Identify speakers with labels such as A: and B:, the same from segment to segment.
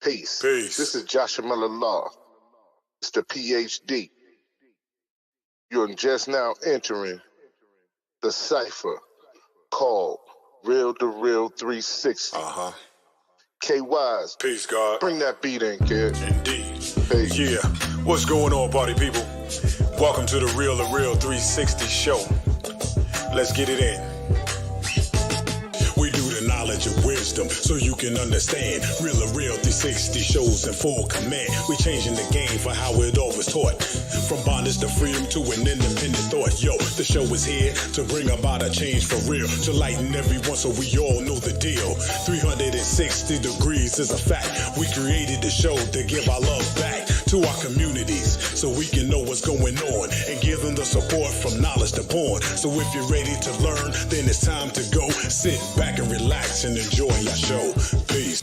A: Peace.
B: Peace.
A: This is Joshua Miller Law, Mr. PhD. You're just now entering the cipher called Real2reel 360. KYs.
B: Peace, God.
A: Bring that beat in, kid.
B: Indeed.
A: Peace.
B: Yeah. What's going on, party people? Welcome to the Real2reel 360 show. Let's get it in. We do the knowledge of wisdom so you can understand. Real2reel 360 shows in full command. We changing the game for how it all was taught. From bondage to freedom to an independent thought. Yo, the show is here to bring about a change for real. To lighten everyone so we all know the deal. 360 degrees is a fact. We created the show to give our love back to our communities so we can know what's going on and give them the support from knowledge to porn. So if you're ready to learn, then it's time to go. Sit back and relax and enjoy your show. Peace.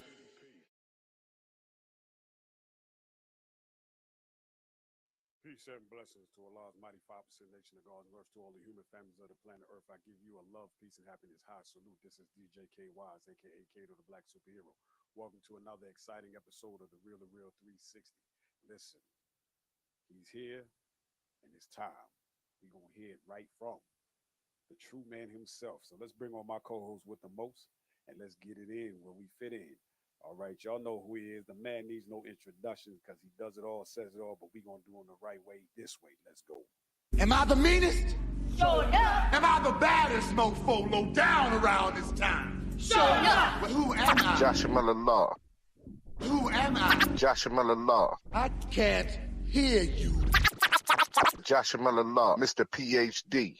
B: Peace and blessings to Allah's mighty 5% nation of God's earth, to all the human families of the planet Earth. I give you a love, peace, and happiness high salute. This is DJ KYs, aka Kato the Black Superhero. Welcome to another exciting episode of the Real2reel 360. Listen, he's here and it's time. We're going to hear it right from the true man himself. So let's bring on my co-host with the most and let's get it in where we fit in. All right, y'all know who he is. The man needs no introduction because he does it all, says it all, but we're going to do it the right way, this way. Let's go.
C: Am I the meanest?
D: Sure enough.
C: Am I the baddest mofo low down around this time?
D: Sure enough.
C: But who am I?
A: Joshua Miller Law.
C: Who am I?
A: Joshua Miller Law.
C: I can't hear you.
A: Joshua Miller Law, Mr. PhD.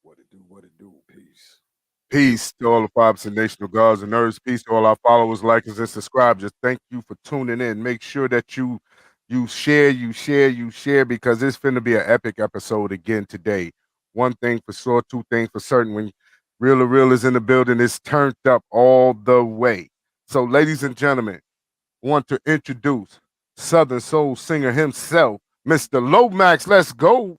B: What it do, peace.
E: Peace to all the 5% nation of gods and nerds. Peace to all our followers, likers, and subscribers. Thank you for tuning in. Make sure that you share, because it's finna be an epic episode again today. One thing for sure, two things for certain. When Real2reel is in the building, it's turned up all the way. So, ladies and gentlemen, I want to introduce Southern Soul singer himself, Mr. Lomax. Let's go.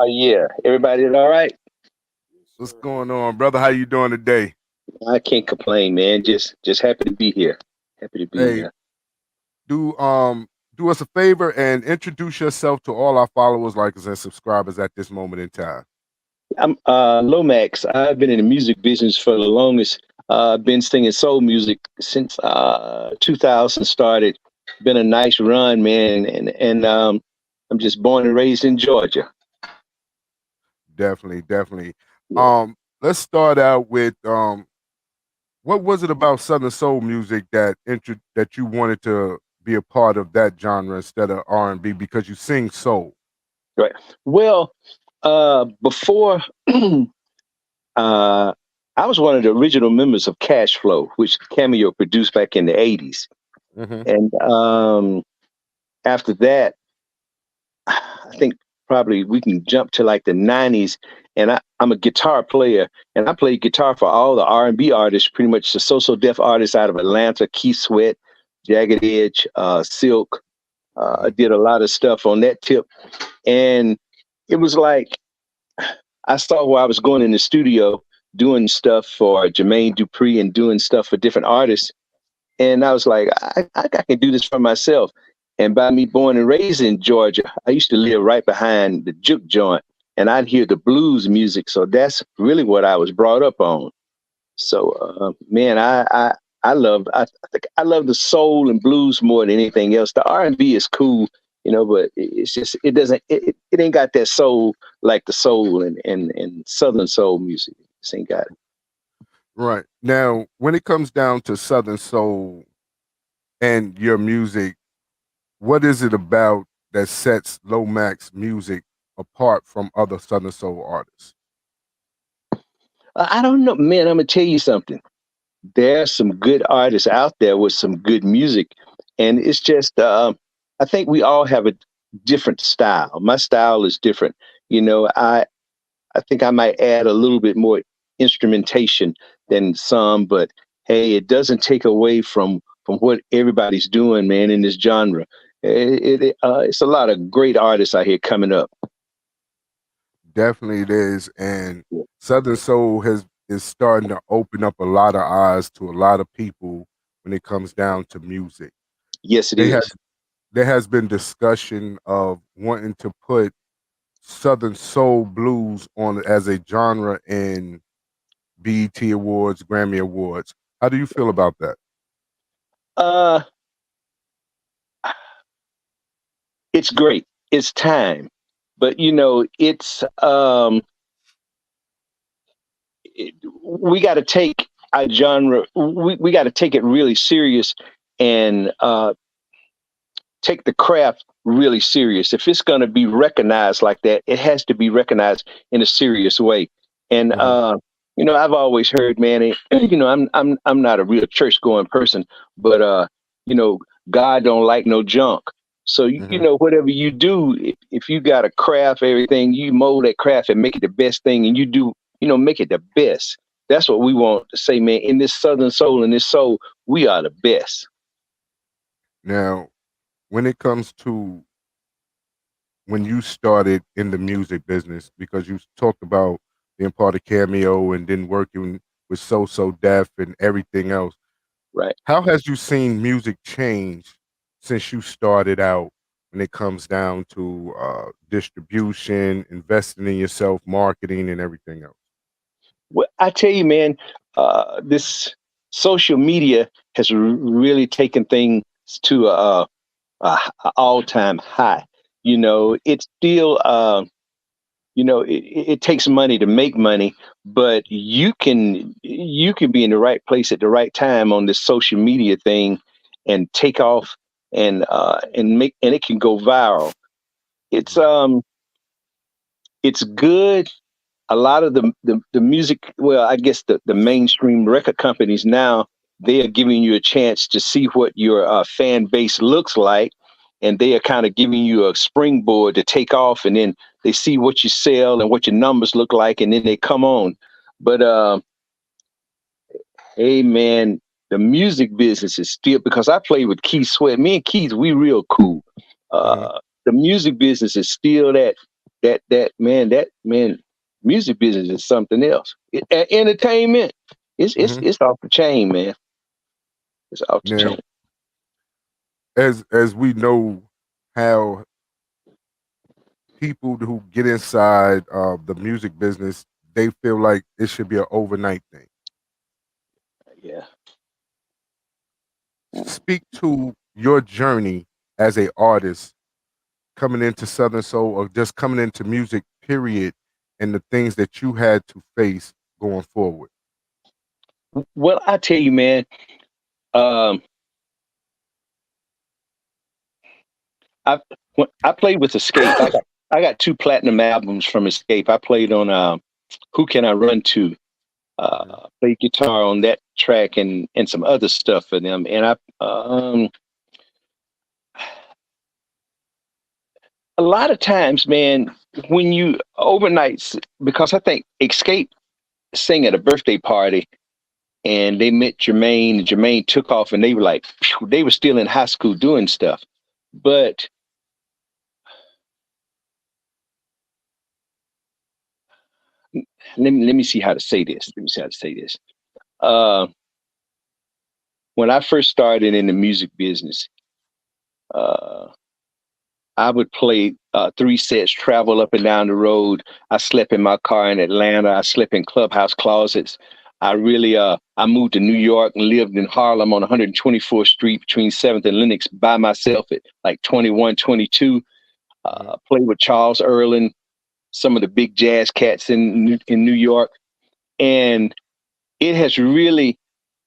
F: Yeah, everybody all right?
E: What's going on, brother? How you doing today?
F: I can't complain, man. Just happy to be here. Happy to be here.
E: Do us a favor and introduce yourself to all our followers, likers, and subscribers at this moment in time.
F: I'm Lomax. I've been in the music business for the longest. I've been singing soul music since 2000 started. Been a nice run, man, and I'm just born and raised in Georgia.
E: Definitely. Let's start out with what was it about Southern soul music that you wanted to be a part of that genre instead of R&B, because you sing soul?
F: Right. Well, before I was one of the original members of Cash Flow, which Cameo produced back in the 80s. And after that, I think probably we can jump to like the 90s, and I'm a guitar player, and I played guitar for all the R&B artists, pretty much the so deaf artists out of Atlanta, Keith Sweat, Jagged Edge, Silk. I did a lot of stuff on that tip, and it was like I saw where I was going in the studio doing stuff for Jermaine Dupri and doing stuff for different artists, and I was like, I can do this for myself. And by me born and raised in Georgia, I used to live right behind the juke joint, and I'd hear the blues music. So that's really what I was brought up on. So, man, I think I love the soul and blues more than anything else. The R&B is cool, but it's just, it ain't got that soul like the soul and Southern soul music. It just ain't got it.
E: Right. Now, when it comes down to Southern soul and your music, what is it about that sets Lomax music apart from other Southern soul artists?
F: I don't know, man. I'm gonna tell you something. There's some good artists out there with some good music, and it's just I think we all have a different style. My style is different. I think I might add a little bit more instrumentation than some, but hey, it doesn't take away from what everybody's doing, man, in this genre. It's a lot of great artists out here coming up.
E: definitely it is. And Southern Soul is starting to open up a lot of eyes to a lot of people when it comes down to music.
F: Yes, it
E: They have
F: is.
E: there has been discussion of wanting to put Southern Soul blues on as a genre in BET Awards, Grammy Awards. How do you feel about that?
F: Uh, it's great. It's time, but we got to take our genre. We got to take it really serious and take the craft really serious. If it's going to be recognized like that, it has to be recognized in a serious way. And
E: Mhm,
F: I've always heard, man, I'm not a real church going person, but you know, God don't like no junk. So
E: mhm.
F: whatever you do, if you got a craft, everything you mold that craft and make it the best thing, and you do, make it the best. That's what we want to say, man. In this Southern soul, in this soul, we are the best.
E: Now, when it comes to when you started in the music business, because you talked about being part of Cameo and then working with So Def and everything else,
F: Right.
E: how has you seen music change since you started out when it comes down to distribution, investing in yourself, marketing, and everything else?
F: Well, I tell you, man, this social media has really taken things to a all-time high. It's still, it takes money to make money, but you can be in the right place at the right time on this social media thing and take off and it can go viral. It's
E: Mhm,
F: um it's good. A lot of the music, well, I guess the mainstream record companies now, they are giving you a chance to see what your fan base looks like, and they are kind of giving you a springboard to take off, and then they see what you sell and what your numbers look like, and then they come on. But hey, man, the music business is still, because I play with Keith Sweat. Me and Keith, we real cool.
E: mhm,
F: The music business is still that man. Music business is something else. Entertainment, it's it's
E: mhm.
F: it's off the chain, man. It's off the
E: Now,
F: chain.
E: as we know how people who get inside the music business, they feel like it should be an overnight thing.
F: Yeah.
E: Speak to your journey as a artist coming into Southern Soul or just coming into music, period, and the things that you had to face going forward.
F: Well, I tell you, man. Um, I when I played with Escape. I got two platinum albums from Escape. I played on Who Can I Run To?
E: Mhm,
F: Played guitar on that track and some other stuff for them. And I a lot of times, man, when you overnights, because I think Escape sang at a birthday party and they met Jermaine, and Jermaine took off and they were like, phew, they were still in high school doing stuff. But let me see how to say this. Let me see how to say this. Uh, when I first started in the music business, uh, I would play three sets, travel up and down the road. I slept in my car in Atlanta. I slept in clubhouse closets. I moved to New York and lived in Harlem on 124th Street between 7th and Lenox by myself at like 21, 22.
E: mhm,
F: Played with Charles Earland, some of the big jazz cats in New York. And it has really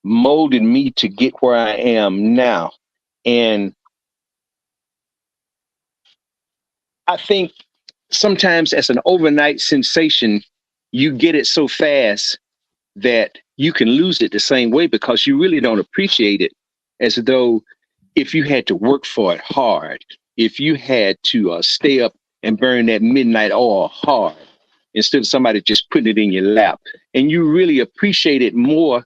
F: molded me to get where I am now. And I think sometimes as an overnight sensation, you get it so fast that you can lose it the same way because you really don't appreciate it as though if you had to work for it hard, if you had to stay up and burn that midnight oil hard instead of somebody just putting it in your lap, and you really appreciate it more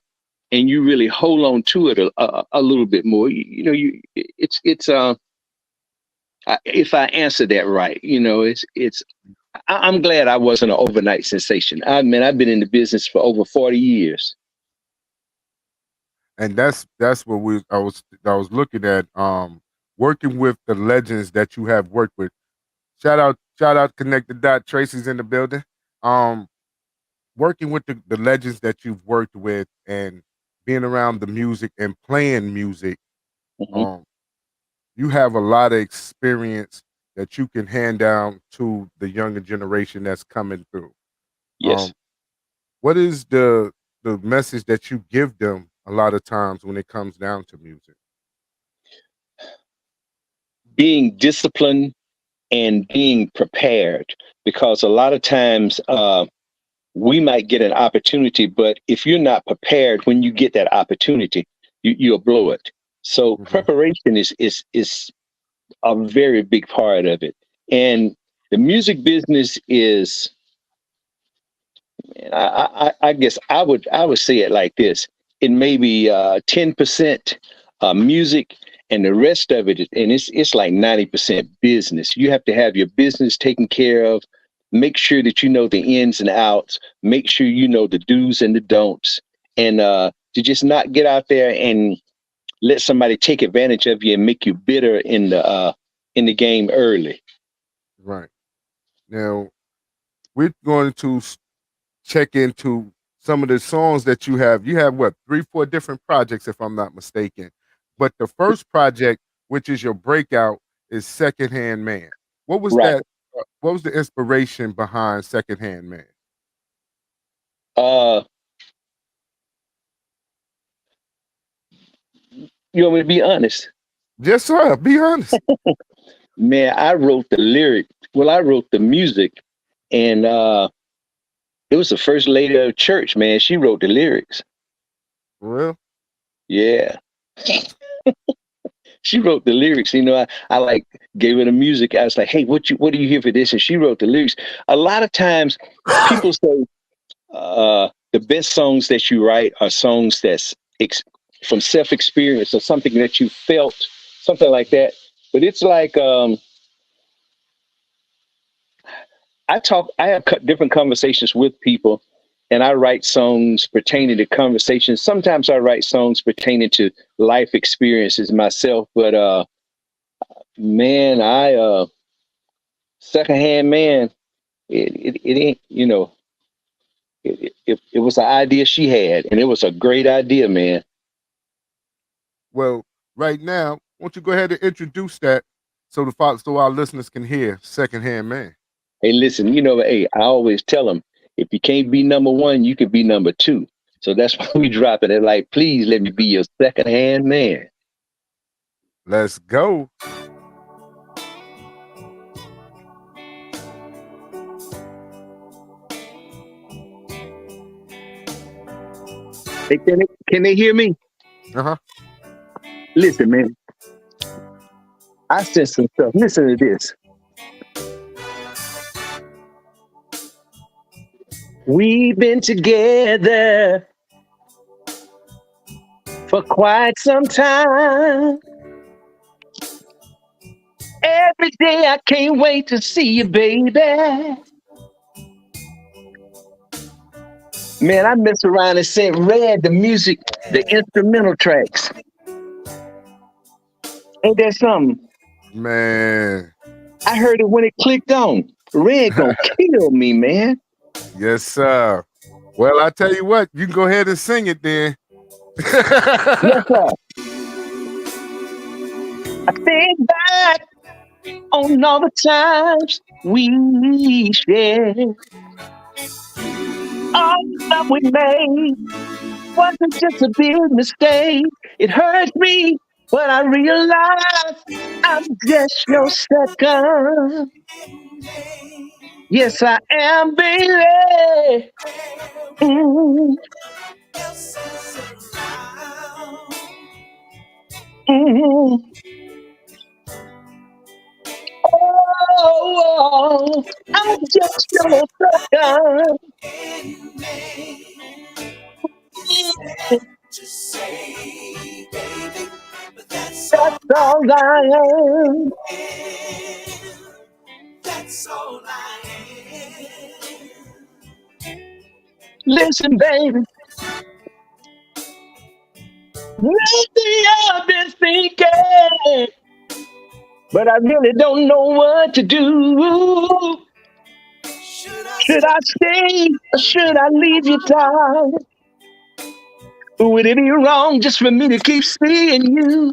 F: and you really hold on to it a little bit more. It's if I answer that right, it's I'm glad I wasn't an overnight sensation. I mean, I've been in the business for over 40 years.
E: And that's what I was looking at. Working with the legends that you have worked with. Shout out, Connect the Dot. Tracy's in the building. Um, Working with the legends that you've worked with and being around the music and playing music.
F: Mhm.
E: Um, you have a lot of experience that you can hand down to the younger generation that's coming through.
F: Yes.
E: Um, what is the message that you give them a lot of times when it comes down to music?
F: Being disciplined and being prepared, because a lot of times we might get an opportunity, but if you're not prepared when you get that opportunity, you'll blow it. So
E: Mhm.
F: preparation is a very big part of it. And the music business is, I guess I would say it like this: it may be 10% music, and the rest of it, and it's like 90% business. You have to have your business taken care of. Make sure that you know the ins and outs. Make sure you know the do's and the don'ts, and to just not get out there and let somebody take advantage of you and make you bitter in the game early.
E: Right. Now, we're going to check into some of the songs that you have. You have what, 3, 4 different projects, if I'm not mistaken. But the first project, which is your breakout, is Secondhand Man. What was
F: Right.
E: that? What was the inspiration behind Secondhand Man?
F: Uh, you want me to be honest?
E: Yes, sir. Be honest.
F: Man, I wrote the lyric. Well, I wrote the music, and it was the first lady of church. Man, she wrote the lyrics.
E: For real?
F: Yeah, she wrote the lyrics. I like gave her the music. I was like, "Hey, what do you hear for this?" And she wrote the lyrics. A lot of times, people say the best songs that you write are songs that's from self experience or something that you felt, something like that. But it's like I have different conversations with people, and I write songs pertaining to conversations. Sometimes I write songs pertaining to life experiences myself, but man, secondhand man, it ain't, it was an idea she had, and it was a great idea, man.
E: Well, right now, won't you go ahead and introduce that so our listeners can hear Secondhand Man?
F: Hey, listen, hey, I always tell them, if you can't be number one, you can be number two. So that's why we drop it. They're like, please let me be your secondhand man.
E: Let's go.
F: Hey, can they hear me?
E: Uh-huh.
F: Listen, man, I said some stuff. Listen to this. We've been together for quite some time. Every day I can't wait to see you, baby. Man, I mess around and sent Red the music, the instrumental tracks. Ain't that something?
E: Man.
F: I heard it when it clicked on. Red gonna kill me, man.
E: Yes, sir. Well, I tell you what, you can go ahead and sing it then.
F: Yes, sir. I think back on all the times we shared, all the love we made wasn't just a big mistake. It hurts me, but I realize I'm just your second. Yes, I am, baby. Mm, mm. Oh, I'm just your second. That's all I am. Listen, baby. Lately I've been thinking, but I really don't know what to do. Should I stay or should I leave you, darling? Would it be wrong just for me to keep seeing you?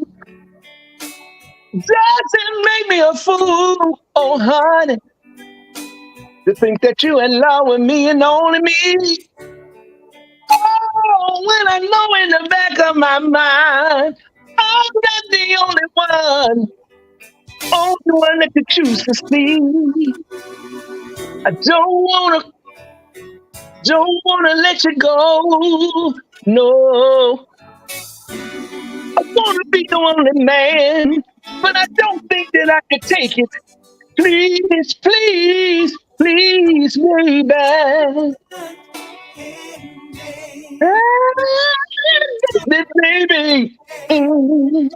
F: Does it make me a fool, oh honey, to think that you in love with me and only me? Oh, when I know in the back of my mind, I'm not the only one that could choose to see. I don't wanna let you go. No, I wanna be the only man, but I don't think that I could take it. Please, please, please, baby. Baby. Mm.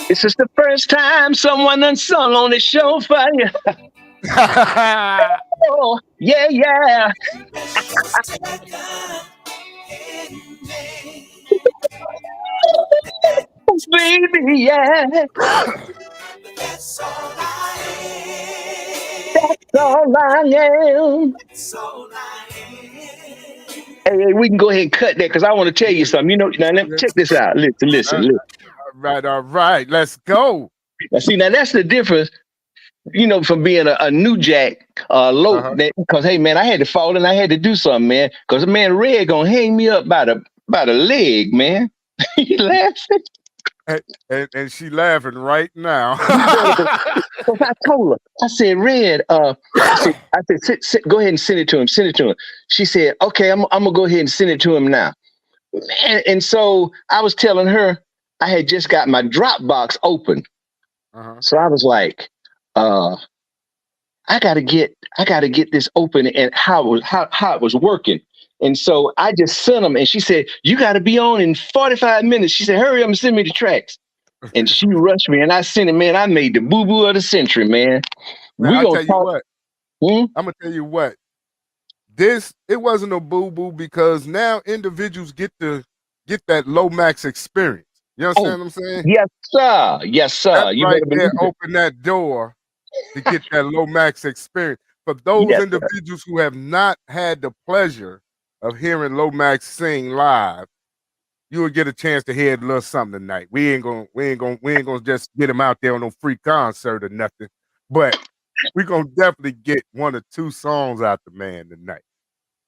F: This is the first time someone done sung on the show for you. Oh, yeah, yeah. Baby, yeah. That's all I am. Hey, we can go ahead and cut that because I want to tell you something. You know, now check this out. Listen.
E: All right. Let's go.
F: Now, see, now that's the difference, you know, from being a new jack, low. Because, hey, man, I had to fall and I had to do something, man. Because, man, Red gonna hang me up by the leg, man. He laughing.
E: And she laughing right now.
F: I told her, I said, Red, I said, sit, go ahead and send it to him. Send it to him. She said, okay, I'm gonna go ahead and send it to him now. And so I was telling her I had just got my Dropbox open. So I was like, I gotta get this open and how it was working. And so I just sent them, and she said, you got to be on in 45 minutes. She said, hurry up and send me the tracks. And she rushed me, and I sent it, man. I made the boo-boo of the century, man.
E: I'm going to tell you what. It wasn't a boo-boo because now individuals get that Lomax experience. You understand what I'm saying?
F: Yes, sir. Yes, sir.
E: That's
F: you
E: right there, open that door to get that Lomax experience. For those individuals who have not had the pleasure of hearing Lomax sing live, you will get a chance to hear a little something tonight. We ain't gonna just get him out there on no free concert or nothing, but we're gonna definitely get 1 or 2 songs out the man tonight.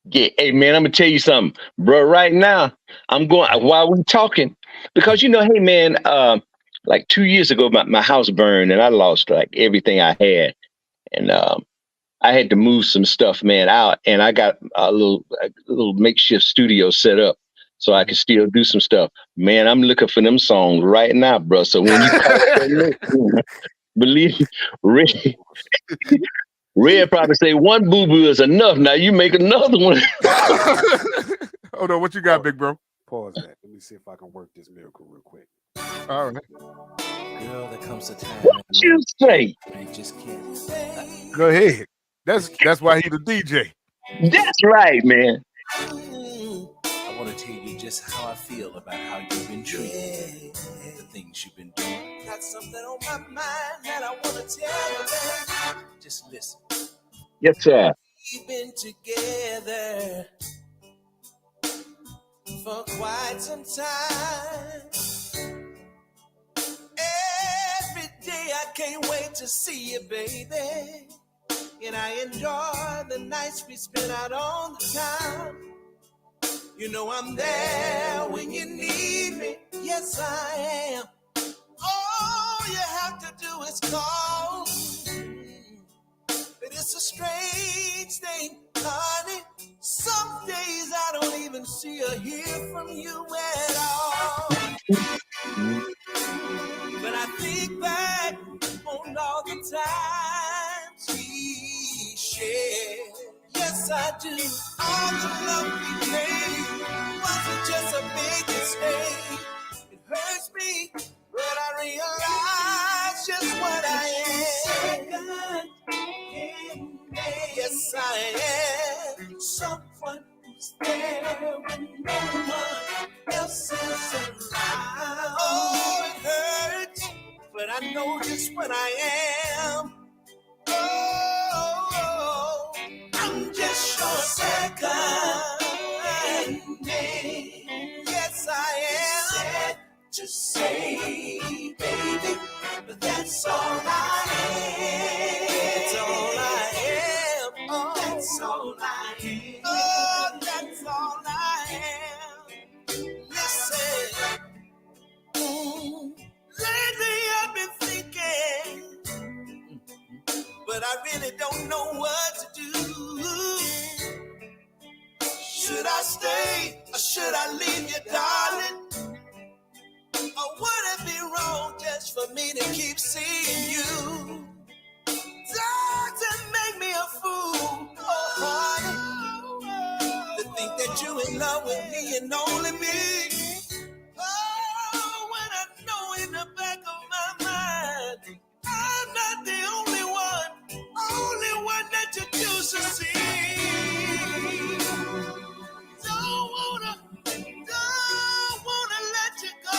F: Yeah, hey man, I'm gonna tell you something, bro. Right now, I'm going while we're talking because you know, hey man, like 2 years ago, my house burned and I lost like everything I had, and I had to move some stuff, man, out, and I got a little makeshift studio set up so I can still do some stuff. Man, I'm looking for them songs right now, bro. So when you call that, believe me, Red probably say one boo-boo is enough. Now you make another one.
E: Hold on, what you got, big bro?
G: Pause that. Let me see if I can work this miracle real quick.
E: All right.
G: Girl, there comes a time.
F: What you say?
G: I just can't.
E: Go ahead. That's why he the DJ.
F: That's right, man.
G: I want to tell you just how I feel about how you've been treated, the things you've been doing. Got something on my mind that I want to tell you, baby. Just listen.
F: Yes, sir.
G: We've been together for quite some time. Every day I can't wait to see you, baby. And I enjoy the nights we spend out on the town. You know I'm there when you need me. Yes, I am. All you have to do is call. But it's a strange thing, honey. Some days I don't even see or hear from you at all. But I think back on all the times we shared. Yes, I do. All the love we made wasn't just a big mistake. It hurts me, but I realize just what I am. Yes, I someone who's there when no one else is around. Oh, it hurts, but I know just what I am. Oh, I'm just your second name. Yes, I am. Sad to say, baby, but that's all I am. That's all I am. Oh, that's all I am. Oh, that's all I am. Listen, lately I've been thinking, but I really don't know what to do. Should I stay or should I leave you, darling? Or would it be wrong just for me to keep seeing you? Doesn't make me a fool, oh honey, to think that you in love with me and only me. Oh, when I know in the back of my mind I'm not the only one that you choose to see. Don't wanna let you go.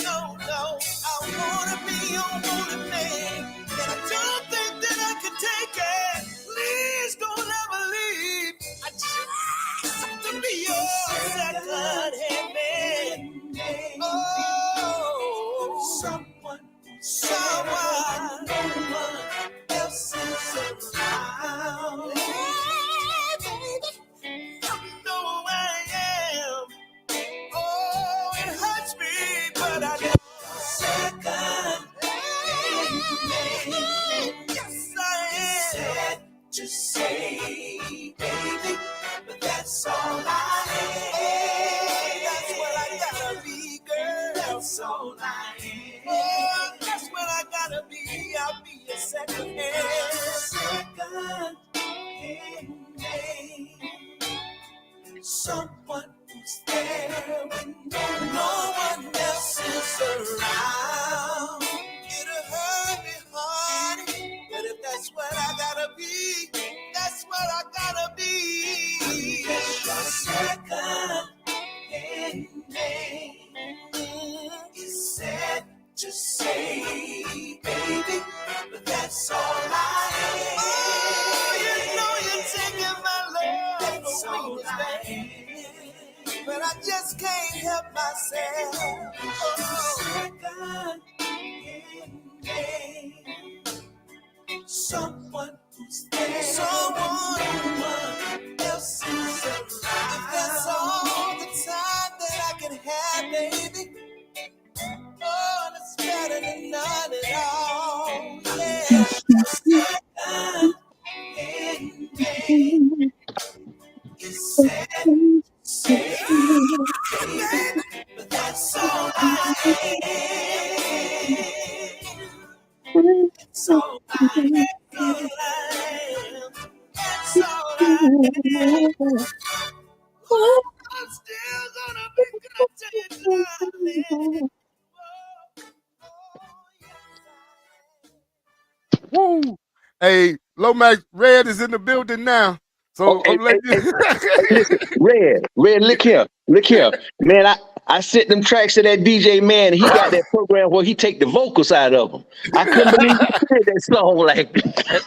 G: No. I wanna be your only man, and I don't think that I can take it. Please don't ever leave. I just have to be your second hand man. Oh, someone, no one else is around. Hey, baby, you know who I am. Oh, it hurts me, but I know second name. Yes, I am. Sad to say, baby, but that's all I am. That's what I gotta be, girl. That's all I am. Oh, that's what I gotta be. I'll be your second hand. Second hand. Someone who's there when no one else is around. It'll hurt me hard, but if that's what I gotta be, that's what I gotta be. I'm just your second hand name. It's sad to say, baby, but that's all I am. Oh, you know you're taking my love. That's all I am. But I just can't help myself. Oh, second name. Someone who's there. Someone else is around. If that's all the time that I can have, baby. Oh, that's better than none at all. Yeah. Second name. It's sad to say, baby, but that's all I am. That's all I am. That's all I am. Oh, I'm still gonna be good to you, darling.
E: Woo! Hey, Lomax Red is in the building now. So
F: Oh,
E: I'm like,
F: listen, Red, look here, man. I sent them tracks to that DJ man. He got that program where he take the vocals out of them. I couldn't believe he did that song like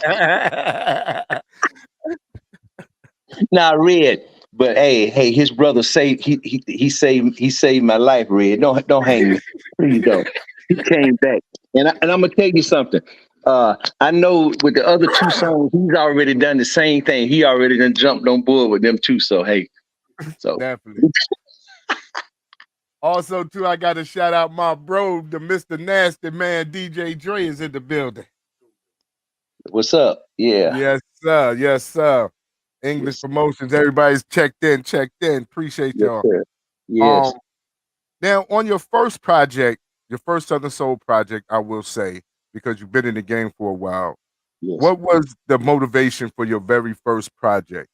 F: that. Nah, Red. But hey, his brother saved he saved my life, Red. Don't hang me, please don't. He came back, and I'm gonna tell you something. I know with the other two songs, he's already done the same thing. He already done jumped on board with them too. So hey,
E: definitely. Also, too, I got to shout out my bro, the Mr. Nasty Man, DJ Dre is in the building.
F: What's up? Yeah.
E: Yes, sir. Yes, sir. English Promotions. Everybody's checked in. Appreciate y'all.
F: Sir. Yes.
E: Now, on your first project, your first Southern Soul project, I will say, because you've been in the game for a while, what was the motivation for your very first project?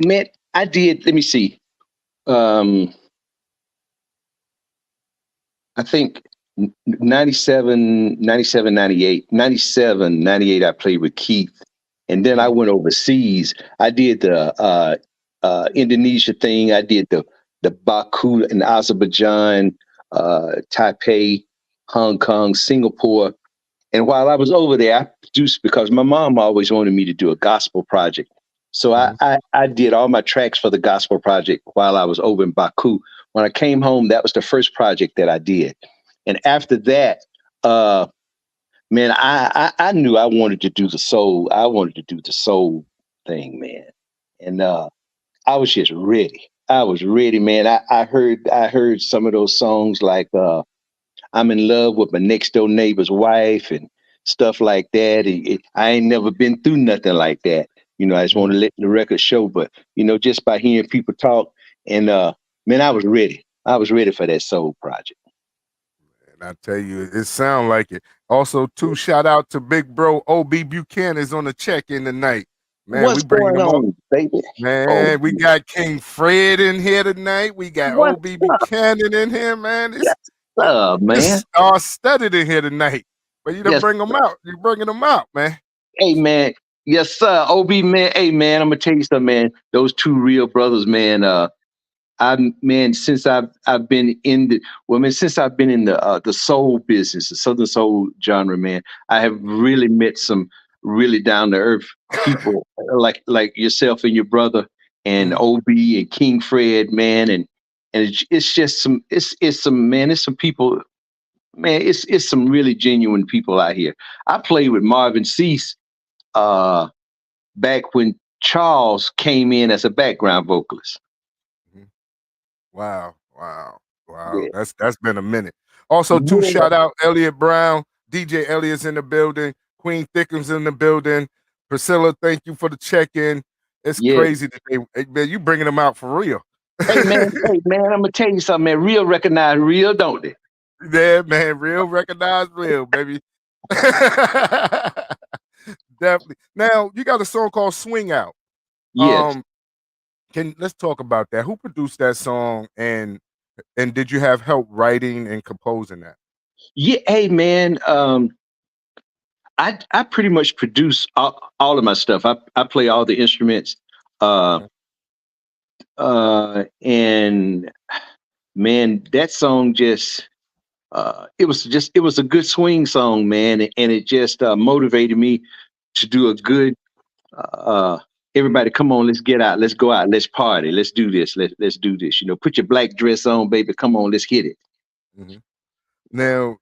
F: Man, I did. Let me see. I think 97, 97, 98, 97, 98, I played with Keith. And then I went overseas. I did the Indonesia thing. I did the Baku in Azerbaijan, Taipei, Hong Kong, Singapore. And while I was over there, I produced because my mom always wanted me to do a gospel project. So I did all my tracks for the gospel project while I was over in Baku. When I came home, that was the first project that I did. And after that, man, I knew I wanted to do the soul. I wanted to do the soul thing, man. And I was just ready. I was ready, man. I heard some of those songs like I'm in love with my next door neighbor's wife and stuff like that. I ain't never been through nothing like that. You know, I just want to let the record show. But, you know, just by hearing people talk and man, I was ready. I was ready for that soul project.
E: And I tell you, it sounds like it. Also, too, shout out to big bro O.B. Buchanan is on the check-in tonight. Man,
F: What's
E: we bringing
F: going
E: them
F: on, baby?
E: Man, we got King Fred in here tonight. We got O.B. Buchanan in here, man.
F: Yes, man.
E: Studded in here tonight. But you don't bring them out. You're bringing them out, man.
F: Hey, man. Yes, sir. OB, man. Hey, man, I'm going to tell you something, man. Those two real brothers, man. Since I've been in since I've been in the soul business, the Southern soul genre, man, I have really met some really down to earth people like yourself and your brother and OB and King Fred, man, and it's just some people, man, it's some really genuine people out here. I played with Marvin Cease back when Charles came in as a background vocalist.
E: Wow.
F: Yeah.
E: That's been a minute. Also, too, shout out Elliot Brown, DJ Elliot's in the building, Queen Thickums in the building. Priscilla, thank you for the check-in. It's crazy that man, you bringing them out for real.
F: hey man, I'm gonna tell you something, man. Real recognize real, don't they?
E: Yeah, man, real recognize real, baby. Definitely. Now you got a song called "Swing Out."
F: Yes.
E: Let's talk about that. Who produced that song, and did you have help writing and composing that?
F: Yeah, hey man, I pretty much produce all of my stuff. I play all the instruments, and man, that song just it was a good swing song, man, and it just motivated me to do a good. Everybody, come on, let's get out, let's go out, let's party, let's do this, let's do this. You know, put your black dress on, baby. Come on, let's hit it.
E: Now,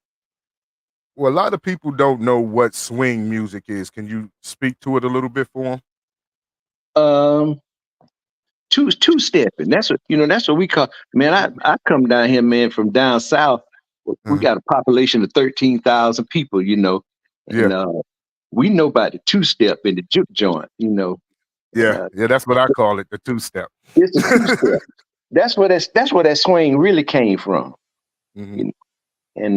E: well, a lot of people don't know what swing music is. Can you speak to it a little bit for
F: them? Two stepping. That's what we call. Man, I come down here, man, from down south. We got a population of 13,000 people. You know, and we know about the two step and the juke joint. You know.
E: Yeah, that's what I call it, the two step.
F: It's a two step. That's where that swing really came from. You know? And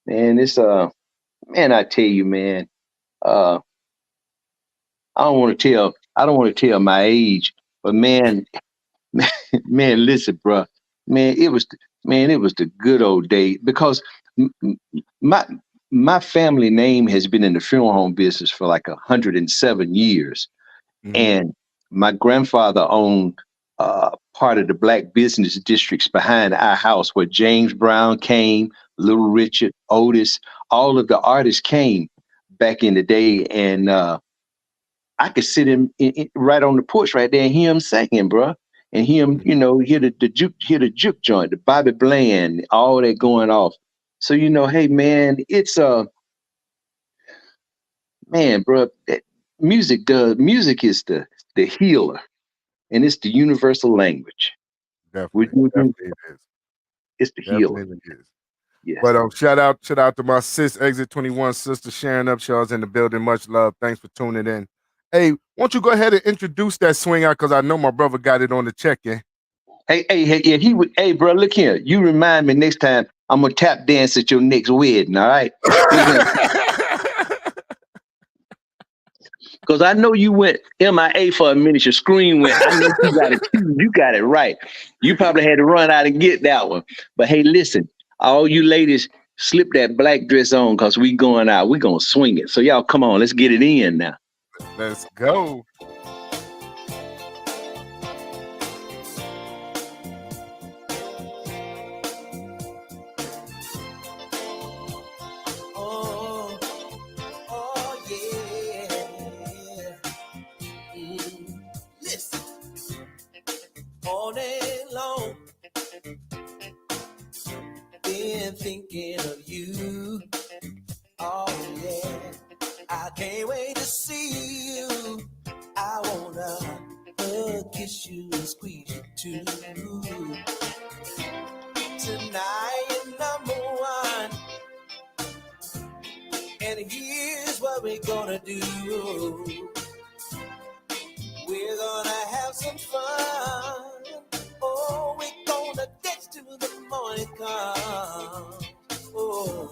F: man, it's man, I tell you, man, I don't want to tell my age, but man, listen, bro, man, it was the good old days because my family name has been in the funeral home business for like 107 years. And my grandfather owned part of the black business districts behind our house where James Brown came, Little Richard, Otis, all of the artists came back in the day. And I could sit in right on the porch right there and hear him singing, bro. And hear him, hear the juke joint, the Bobby Bland, all that going off. So, hey, man, it's man, bro, music is the healer, and it's the universal language.
E: Definitely it is.
F: It's the healer.
E: It is.
F: Yeah.
E: But shout out to my sis, Exit 21 sister, Sharon Upshaw's in the building. Much love. Thanks for tuning in. Hey, won't you go ahead and introduce that swing out? Because I know my brother got it on the check-in.
F: Hey, bro, look here. You remind me next time I'm gonna tap dance at your next wedding, all right? Because I know you went MIA for a minute. Your screen went. I know you got it right. You probably had to run out and get that one. But hey, listen, all you ladies, slip that black dress on because we going out. We gonna swing it. So y'all come on, let's get it in now.
E: Let's go.
G: Listen, all day long, been thinking of you. Oh yeah, I can't wait to see you. I wanna hug, kiss you, and squeeze you too. Tonight you're number one, and here's what we're gonna do. We're gonna have some fun. Oh, we're gonna dance till the morning comes. Oh,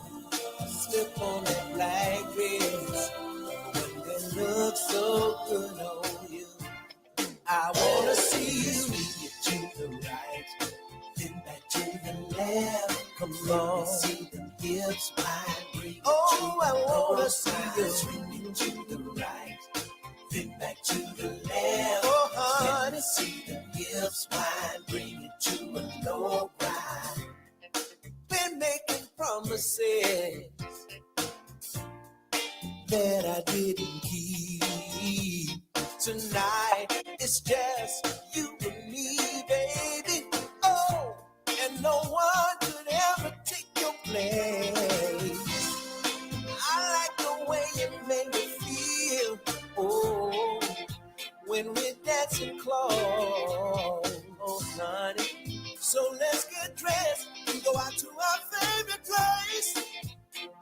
G: slip on that black dress when they look so good on you. I wanna see you swing it to the right, then back to the left. Come on, see the hips vibrate. Oh, I wanna see you swing it to the right, then back to the left. Oh, honey, see the hips wide, bring it to a low ride. Been making promises that I didn't keep. Tonight it's just you and me, baby. Oh, and no one could ever take your place. I like the way you make me feel. Oh, when we're dancing close, oh honey. So let's get dressed and go out to our favorite place.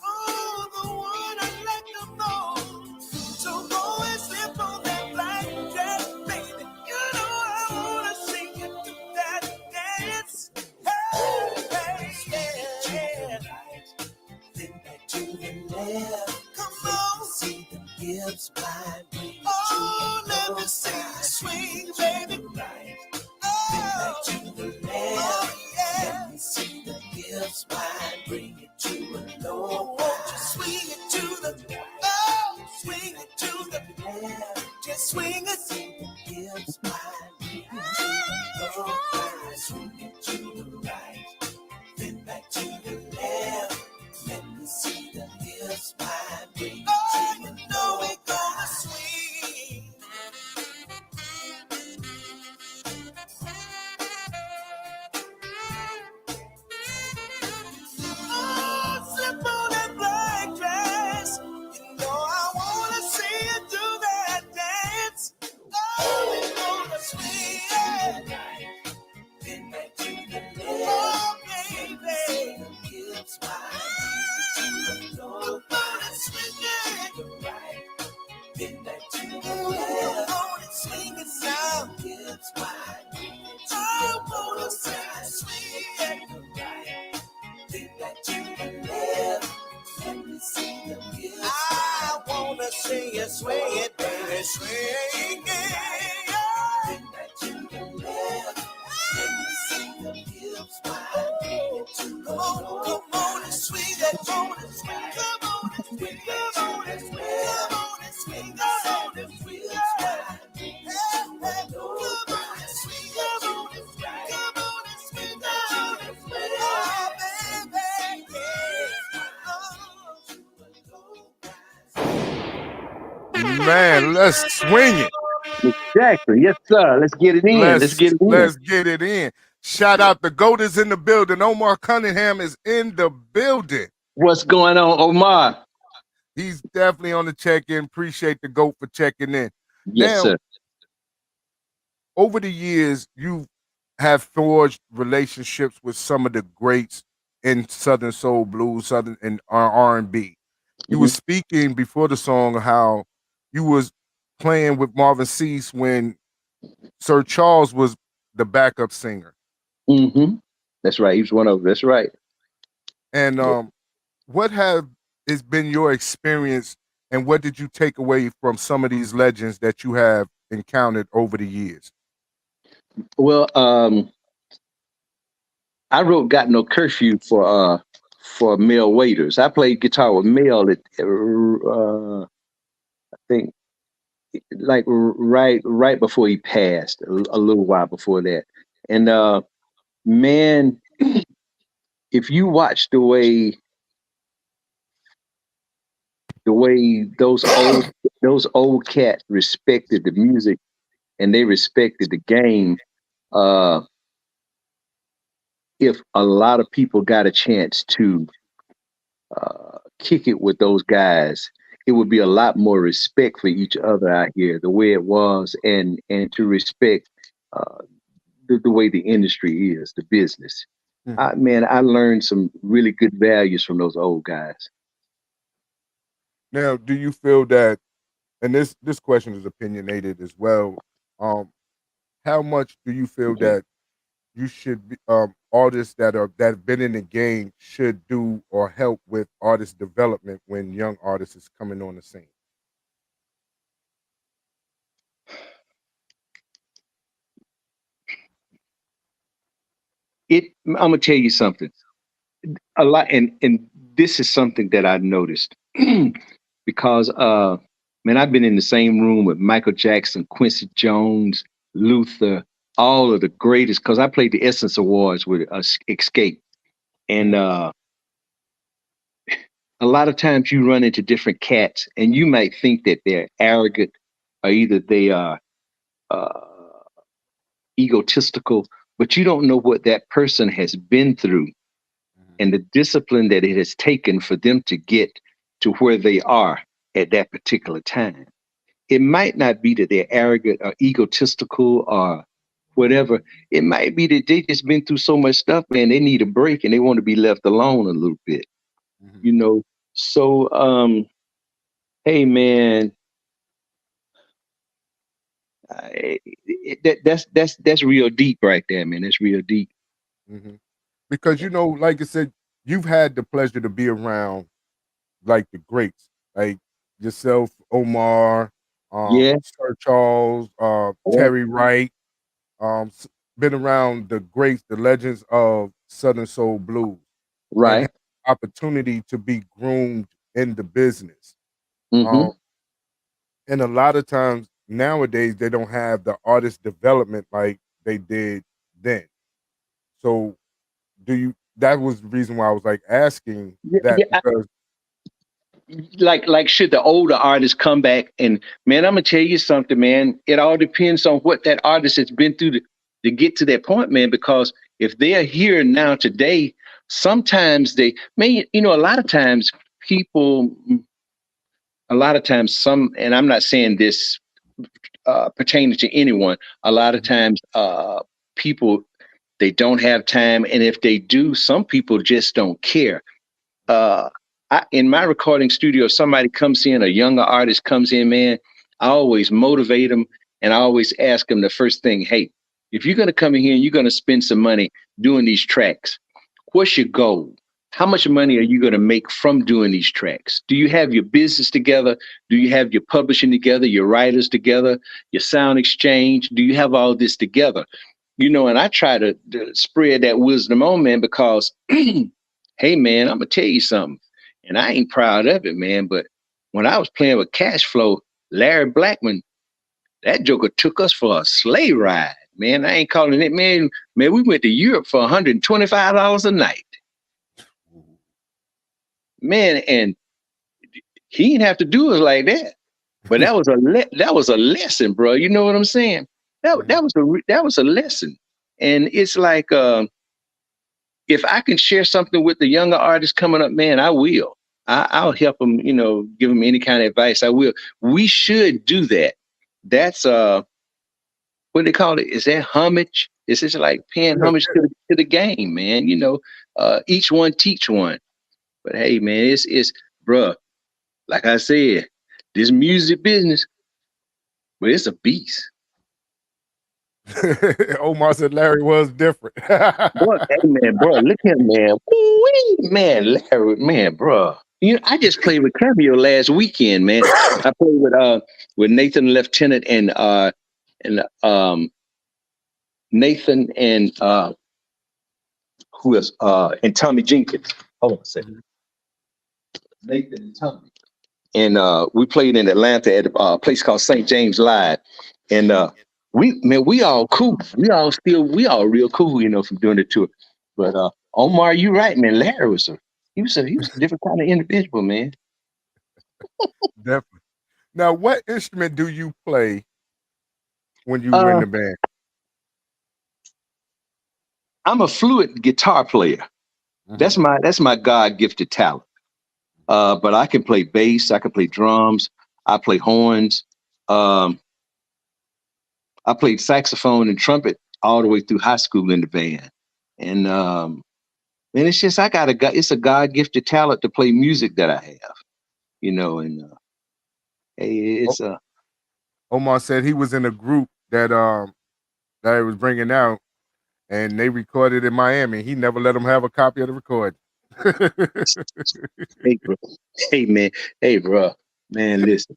G: Oh, the one I like the most. So go and slip on that black dress, baby. You know I wanna see you do that dance. Hey, yeah. Then back to the left. Come on, see the hips wide. Oh, let me see you swing, baby. Oh, to the left. Oh, yeah. Let me see the hips wide. Bring it to a low. Won't you swing it to the oh, swing it to the left. Just swing it. See the hips wide. Bring it to a low. Swing it to the right. Then back to the left. Let me see the hips wide. Bring it to you know we're gonna swing. Oh, slip on that black dress. You know I wanna see you do that dance. Oh, we're gonna swing. Then back to the left. Oh, baby. Hips wide. Come on and swing it. Then back to the left. Come on and swing it now. Hips wide. I wanna see you swing it. Then back to the left. Let me see the hips. I wanna see you swing it, baby. Swing it. Then back to the left. Let me see the hips wide. Come on and swing that. Come on and swing. Come on and swing. Come on and swing. Come on and swing. Come on and swing. Come on and swing. Come on and swing. Come on and swing. Come on and swing. Oh, baby.
E: Man, let's swing it.
F: Exactly. Yes, sir. Let's get it in. Let's get it in.
E: Let's get it in. Shout out, the GOAT is in the building. Omar Cunningham is in the building.
F: What's going on, Omar?
E: He's definitely on the check-in. Appreciate the GOAT for checking in.
F: Yes,
E: now,
F: sir.
E: Over the years, you have forged relationships with some of the greats in Southern Soul Blues, Southern and R&B. You were speaking before the song how you was playing with Marvin Cease when Sir Charles was the backup singer.
F: That's right. He was one of them. That's right.
E: And what has been your experience, and what did you take away from some of these legends that you have encountered over the years?
F: Well, I wrote "Got No Curfew" for for male waiters. I played guitar with Mel at I think like right before he passed, a little while before that. And man, if you watch the way those old cats respected the music and they respected the game, if a lot of people got a chance to kick it with those guys, it would be a lot more respect for each other out here, the way it was, and to respect the way the industry is, the business. Man, I learned some really good values from those old guys.
E: Now, do you feel that, and this question is opinionated as well, how much do you feel that you should be, artists that have been in the game should do or help with artist development when young artists is coming on the scene?
F: I'm gonna tell you something. A lot, and this is something that I noticed because man, I've been in the same room with Michael Jackson, Quincy Jones, Luther, all of the greatest, because I played the Essence Awards with Escape. And a lot of times you run into different cats and you might think that they're arrogant or either they are egotistical, but you don't know what that person has been through and the discipline that it has taken for them to get to where they are at that particular time. It might not be that they're arrogant or egotistical or whatever. It might be that they just been through so much stuff, man, they need a break and they want to be left alone a little bit, you know? So, hey, man, that's real deep right there, man. That's real deep.
E: Because, you know, like I said, you've had the pleasure to be around like the greats, like yourself, Omar, Sir Charles, Terry Wright, been around the greats, the legends of Southern Soul Blues,
F: right?
E: And had the opportunity to be groomed in the business. And a lot of times nowadays they don't have the artist development like they did then. So that was the reason why I was like asking that, because
F: like should the older artists come back? And man, I'm gonna tell you something, man. It all depends on what that artist has been through to get to that point, man. Because if they're here now today, sometimes a lot of times some, and I'm not saying this pertaining to anyone, a lot of times people, they don't have time, and if they do, some people just don't care. In my recording studio, if somebody comes in, a younger artist comes in, man, I always motivate them, and I always ask them the first thing, hey, if you're going to come in here and you're going to spend some money doing these tracks, what's your goal? How much money are you going to make from doing these tracks? Do you have your business together? Do you have your publishing together, your writers together, your sound exchange? Do you have all this together? You know, and I try to spread that wisdom on, man, because, hey, man, I'm going to tell you something. And I ain't proud of it, man. But when I was playing with Cash Flow, Larry Blackman, that joker took us for a sleigh ride, man. I ain't calling it, man. Man, we went to Europe for $125 a night. Man, and he didn't have to do it like that. But that was a lesson, bro. You know what I'm saying? That was a lesson. And it's like if I can share something with the younger artists coming up, man, I will. I'll help them, you know, give them any kind of advice. I will. We should do that. That's what they call it. Is that homage? It's just like paying homage to the game, man. You know, each one teach one. But hey, man, it's bruh, like I said, this music business, but it's a beast.
E: Omar said Larry was different.
F: Bro, hey, man, bro, look at him, man. Woo-wee, man, Larry, man, bro. You know, I just played with Cameo last weekend, man. I played with Nathan Lieutenant and Nathan and who else? And Tommy Jenkins. Hold on a second. Nathan and Tommy. And we played in Atlanta at a place called St. James Live. And we all cool. We all real cool, you know, from doing the tour. But Omar, you right, man. Larry was a different kind of individual, man.
E: Definitely. Now, what instrument do you play when you were in the band?
F: I'm a fluid guitar player.
E: Mm-hmm.
F: That's my God gifted talent. But I can play bass. I can play drums. I play horns. I played saxophone and trumpet all the way through high school in the band. And man, it's just it's a God gifted talent to play music that I have, you know. And it's
E: Omar said he was in a group that he was bringing out, and they recorded in Miami. He never let them have a copy of the recording.
F: hey, bro. Hey, bro, man, listen.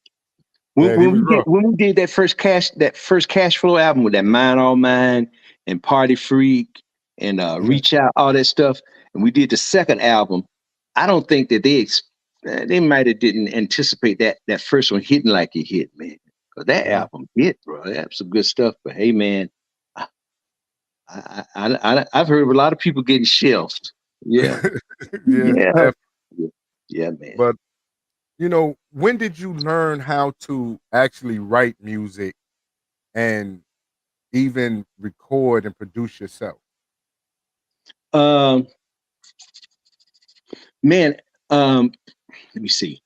E: Man,
F: When we did that first cash flow album with that Mine All Mine and Party Freak and Reach Out, all that stuff, and we did the second album, I don't think that they might have didn't anticipate that first one hitting like it hit, man. Cause that album hit, bro. That's some good stuff. But hey, man, I've heard of a lot of people getting shelved. Yeah,
E: yeah,
F: yeah, man.
E: But you know, when did you learn how to actually write music and even record and produce yourself?
F: Man, let me see.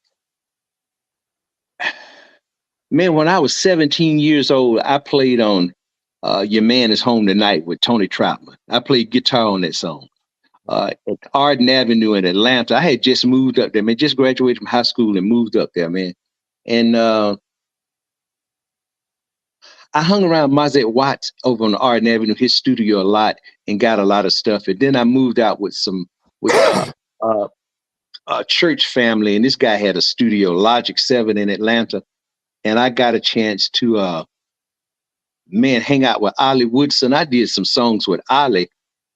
F: Man, when I was 17 years old, I played on Your Man Is Home Tonight with Tony Troutman. I played guitar on that song. At Arden Avenue in Atlanta. I had just moved up there, man, just graduated from high school and moved up there, man. And I hung around Mazette Watts over on Arden Avenue, his studio a lot, and got a lot of stuff. And then I moved out with a church family, and this guy had a studio, Logic 7 in Atlanta. And I got a chance to, hang out with Ollie Woodson. I did some songs with Ollie,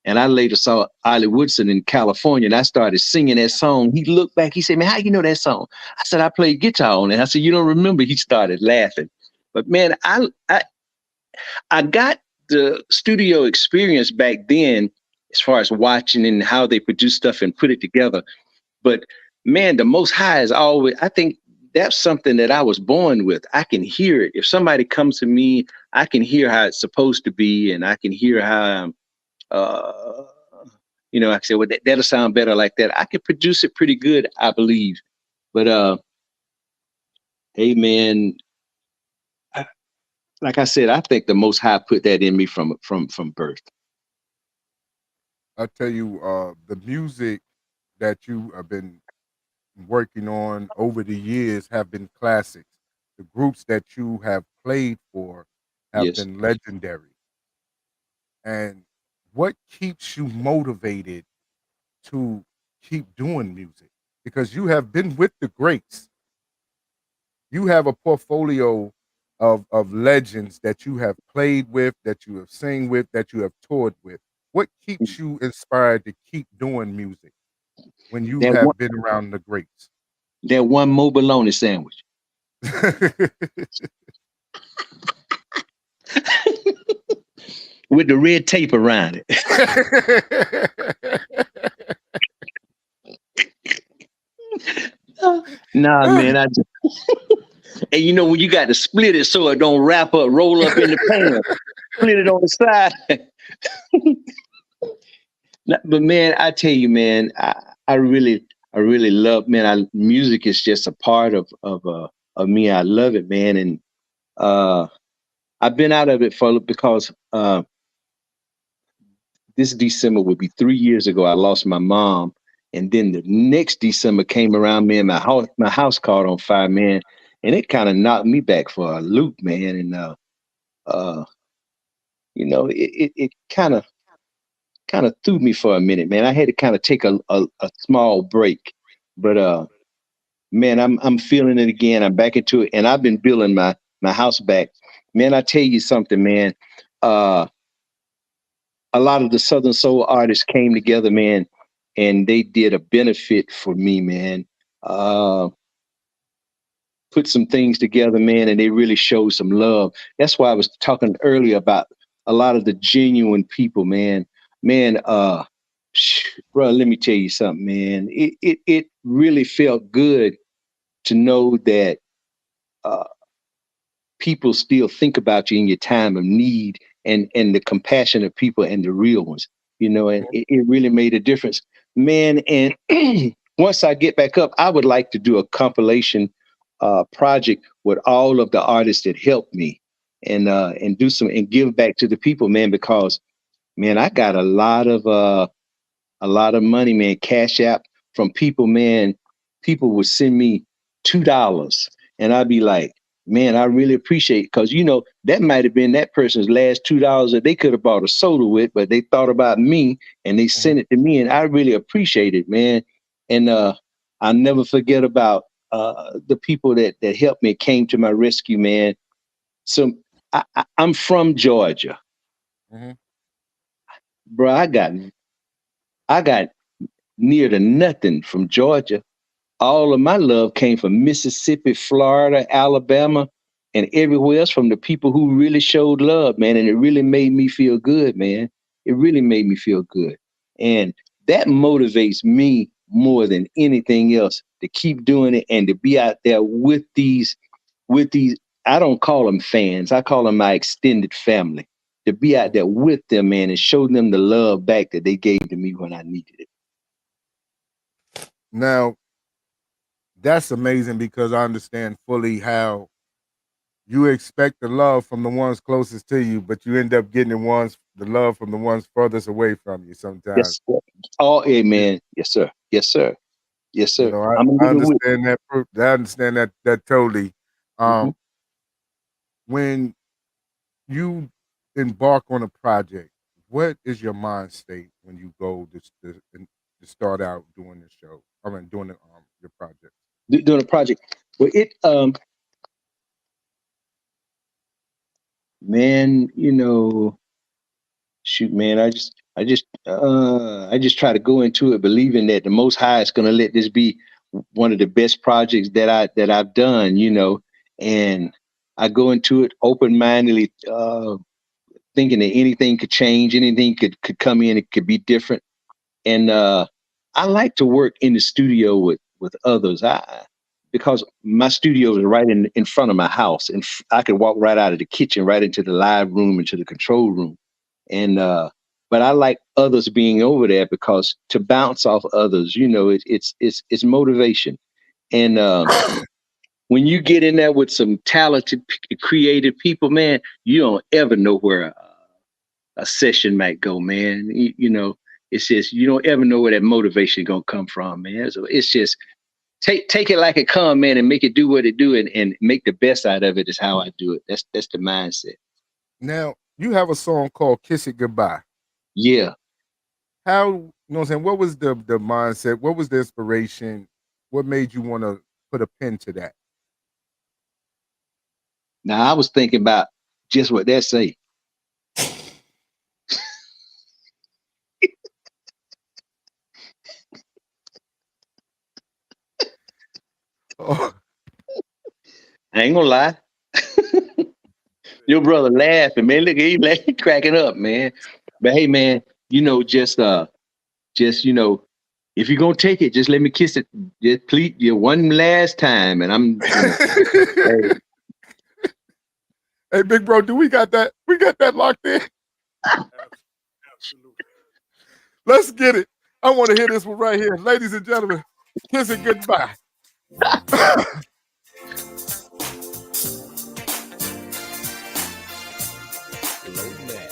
F: and I later saw Ollie Woodson in California, and I started singing that song. He looked back, he said, man, how you know that song? I said, I played guitar on it. I said, you don't remember? He started laughing. But man, I got the studio experience back then as far as watching and how they produce stuff and put it together. But man, the Most High is always, I think that's something that I was born with. I can hear it. If somebody comes to me, I can hear how it's supposed to be, and I can hear how, you know, I said, well, that'll sound better like that. I can produce it pretty good, I believe. But hey, man, like I said, I think the Most High put that in me from birth.
E: I tell you, the music that you have been working on over the years have been classics. The groups that you have played for have been legendary. And what keeps you motivated to keep doing music? Because you have been with the greats. You have a portfolio of legends that you have played with, that you have sang with, that you have toured with. What keeps you inspired to keep doing music when you have been around the greats?
F: That one more bologna sandwich. With the red tape around it. Nah, man, I just and you know when you got to split it so it don't wrap up, roll up in the pan, split it on the side. But man, I tell you, man, I really love, man. Music is just a part of me. I love it, man, and I've been out of it because this December would be 3 years ago. I lost my mom, and then the next December came around, man. My house caught on fire, man, and it kind of knocked me back for a loop, man. And you know, it kind of threw me for a minute, man. I had to kind of take a small break, but man, I'm feeling it again. I'm back into it, and I've been building my house back, man. I tell you something, man. A lot of the Southern soul artists came together, man, and they did a benefit for me, man. Put some things together, man, and they really showed some love. That's why I was talking earlier about a lot of the genuine people, man. Man, bro, let me tell you something, man. It really felt good to know that people still think about you in your time of need, and the compassionate people and the real ones, and it really made a difference, man. And once I get back up, I would like to do a compilation project with all of the artists that helped me, and do some and give back to the people, man, because man, I got a lot of money, man, cash app from people, man. People would send me $2, and I'd be like, man, I really appreciate it, because that might have been that person's last $2 that they could have bought a soda with, but they thought about me and they sent it to me, and I really appreciate it, man. And I'll never forget about the people that helped me, came to my rescue, man. So I'm from Georgia, bro. I got near to nothing from Georgia. All of my love came from Mississippi, Florida, Alabama, and everywhere else, from the people who really showed love, man. And it really made me feel good, man. It really made me feel good. And that motivates me more than anything else to keep doing it and to be out there with these, I don't call them fans, I call them my extended family. To be out there with them, man, and show them the love back that they gave to me when I needed it.
E: Now, that's amazing, because I understand fully how you expect the love from the ones closest to you, but you end up getting the love from the ones furthest away from you sometimes.
F: Yes, sir. Oh, amen. Yes, sir. Yes, sir. Yes, sir.
E: I understand that. I understand that totally. When you embark on a project, what is your mind state when you go to start out doing the show? I mean, doing your project.
F: Doing a project. Well, man, shoot, man, I just try to go into it believing that the Most High is going to let this be one of the best projects that I've done, and I go into it open-mindedly, thinking that anything could change, anything could come in, it could be different. And I like to work in the studio with others. Because my studio is right in front of my house, and I could walk right out of the kitchen, right into the live room, into the control room. And but I like others being over there, because to bounce off others, it's motivation. And when you get in there with some talented, creative people, man, you don't ever know where a session might go, man. It's just, you don't ever know where that motivation gonna come from, man. So it's just take it like it come, man, and make it do what it do, and make the best out of it is how I do it. That's the mindset.
E: Now, you have a song called Kiss It Goodbye.
F: Yeah.
E: How, you know what I'm saying? What was the mindset? What was the inspiration? What made you want to put a pen to that?
F: Now, I was thinking about just what that say.
E: Oh.
F: I ain't gonna lie. Your brother laughing, man. Look, he cracking up, man. But hey, man, just if you're gonna take it, just let me kiss it. Just please, one last time, and I'm. Hey.
E: Hey, big bro, we got that locked in?
B: Absolutely.
E: Let's get it. I want to hear this one right here, ladies and gentlemen. Kiss it goodbye.
G: Lomax.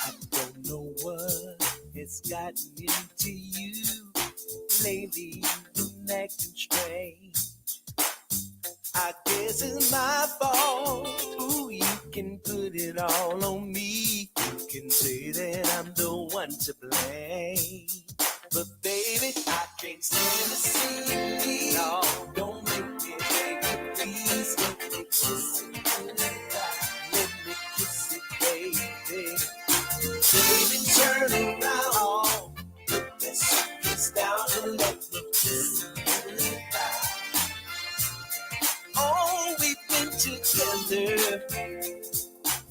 G: I don't know what has gotten into you. Lately, you've been acting strange. I guess it's my fault. Ooh, you can put it all on me. You can say that I'm the one to blame. But baby, I can't stand to see you leave. No, don't make me beg you, please. Let me kiss it goodbye. Let me kiss it, baby. Baby, turn around. Put that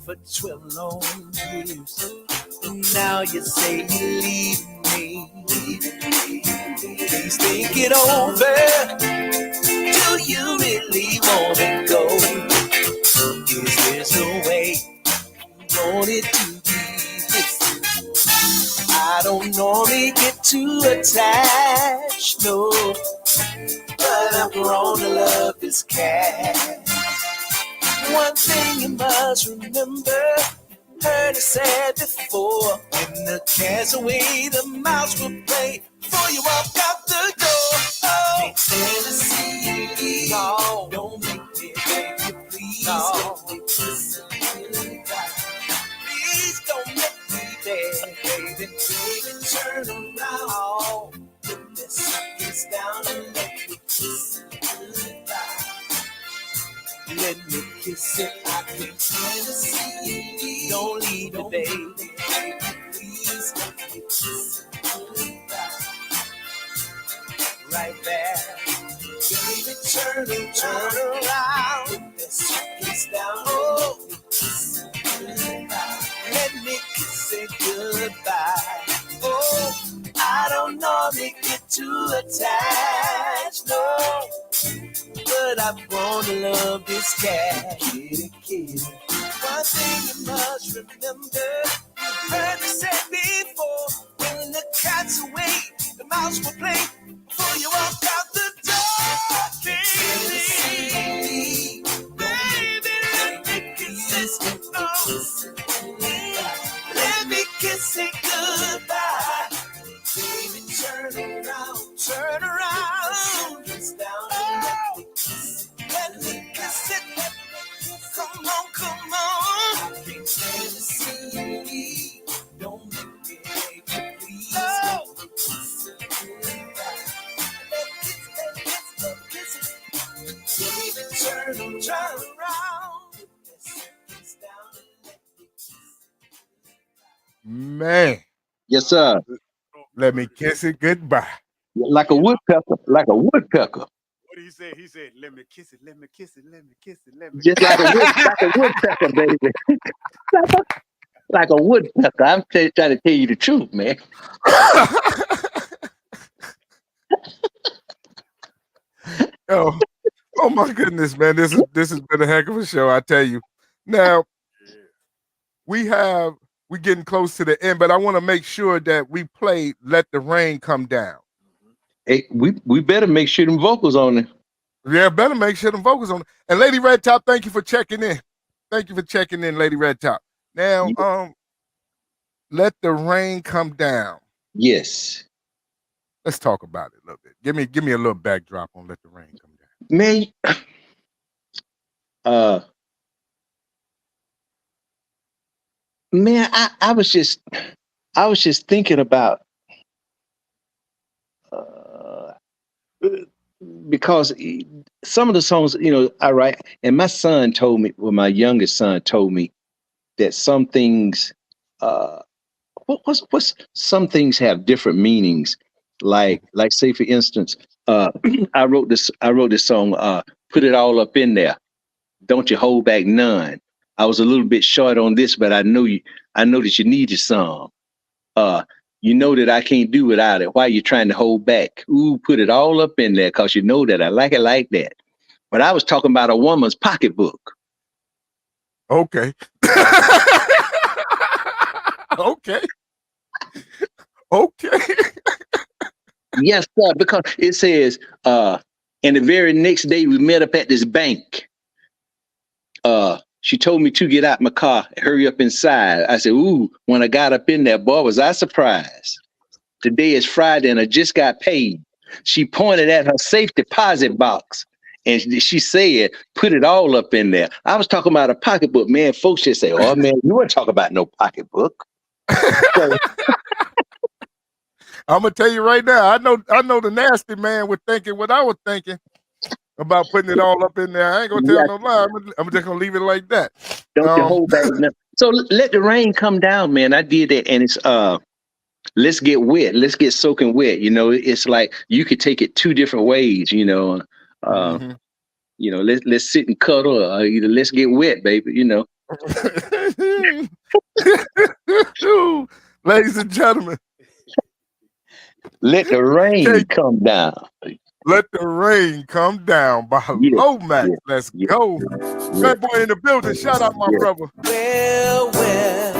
G: for 12 long years. Now you say you leave me. Please think it over. Do you really want to go? Is there no way you want it to be this? I don't normally get too attached, no, but I've grown to love this cat. One thing you must remember, heard it said before, when the cat's away, the mouse will play before you walk out the door. Oh, can't stand to see you leave. No, don't make me beg you, please. No, please don't make me beg, baby. Baby, turn around. Put the suckers down and let me kiss you goodbye. Let me kiss it. I can't stand to see you leave. Don't leave me, baby. Please let me kiss it goodbye. Right there. Baby, turn around. Put the suckers down. Oh, kiss it goodbye. Let me kiss it goodbye. Oh, I don't normally get too attached, no, but I've grown to love this cat. Kitty, kitty. One thing you must remember, you heard me say before, when the cat's away, the mouse will play before you walk out the door. Baby, baby, let me kiss it. Let me kiss it goodbye. Baby, turn around. Oh, let me kiss it. Come on. I can't stand to see you leave. Don't make me beg you, please. Oh. Let me kiss it goodbye. Let me kiss it. Baby, turn around.
E: Man.
F: Yes, sir.
E: Let me kiss it goodbye.
F: Like a woodpecker. Like a woodpecker.
B: What did he say? He said, let me kiss it, let me kiss it, let me kiss it, let me
F: Just like a woodpecker, baby. Like a woodpecker. I'm trying to tell you the truth, man.
E: Oh my goodness, man. This has been a heck of a show, I tell you. Now, we're getting close to the end, but I want to make sure that we play Let the Rain Come Down.
F: Hey, we better make sure them vocals on it.
E: Yeah, better make sure them vocals on it. And Lady Red Top, thank you for checking in. Thank you for checking in, Lady Red Top. Now, Let the Rain Come Down.
F: Yes.
E: Let's talk about it a little bit. Give me a little backdrop on Let the Rain Come Down.
F: Man, I was just thinking about because some of the songs, I write, and my son told me, well, my youngest son told me that some things, some things have different meanings. Like say for instance, I wrote this song, Put It All Up in There. Don't you hold back none. I was a little bit short on this, but I know that you needed some. You know that I can't do without it. Why are you trying to hold back? Ooh, put it all up in there, because you know that I like it like that. But I was talking about a woman's pocketbook.
E: Okay. Okay.
F: Yes, sir, because it says, and the very next day we met up at this bank. She told me to get out my car, hurry up inside. I said, ooh, when I got up in there, boy, was I surprised. Today is Friday and I just got paid. She pointed at her safe deposit box and she said, put it all up in there. I was talking about a pocketbook, man. Folks just say, oh, man, you weren't talking about no pocketbook.
E: I'm going to tell you right now, I know the nasty man was thinking what I was thinking about putting it all up in there. I ain't going to tell no lie. I'm just going to leave it like that.
F: Don't you hold back nothing. So Let the Rain Come Down, man. I did that, and it's let's get wet. Let's get soaking wet. It's like you could take it two different ways, You know, let's sit and cuddle, or either let's get wet, baby. You know.
E: Ladies and gentlemen,
F: Let the rain come down.
E: Let the Rain Come Down by
F: Yeah,
E: Lomax.
F: yeah,
E: Let's
F: yeah,
E: go.
F: yeah,
E: That boy in the building. Shout out my
F: yeah.
E: brother.
G: Well, my.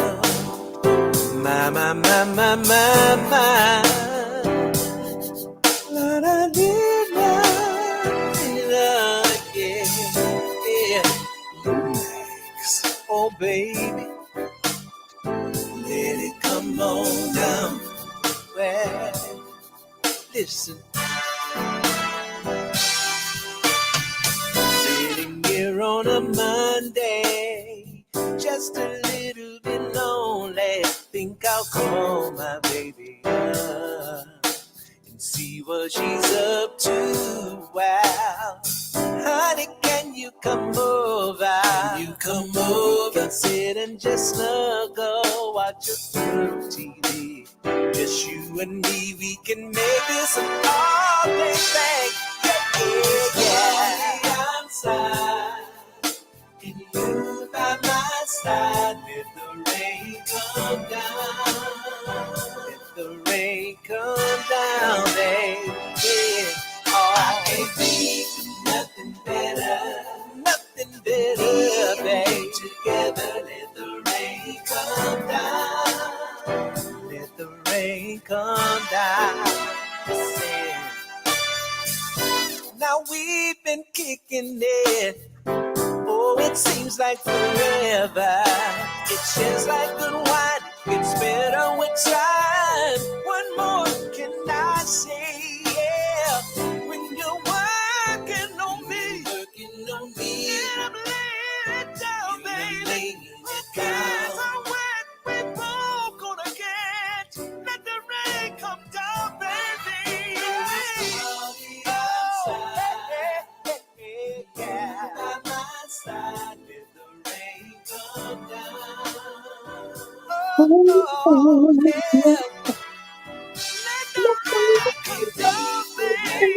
G: La, la, la, la, yeah. Lomax, oh baby, let it come on down. Well, listen. Sitting here on a Monday, just a little bit lonely. Think I'll call my baby up and see what she's up to. Wow, honey, can you come over? Can you come over? Sit and just snuggle, watch a little TV. Just you and me, we can make this an all-day thing. Yeah. Outside, and you by my side. Let the rain come down. Let the rain come down, baby. Yeah. Oh, I can't think of nothing better, baby. Together, let the rain come down. Let the rain come down. Listen. Now we've been kicking it. Oh, it seems like forever. It's just like good wine. It's better with time. What more can I say? Yeah, when you're working on me, and I'm laying it down, baby. Who cares how wet we both gonna get? Let the rain come down, baby. Yeah. By my side, let the rain come down. Oh, yeah. Let the rain come down, baby.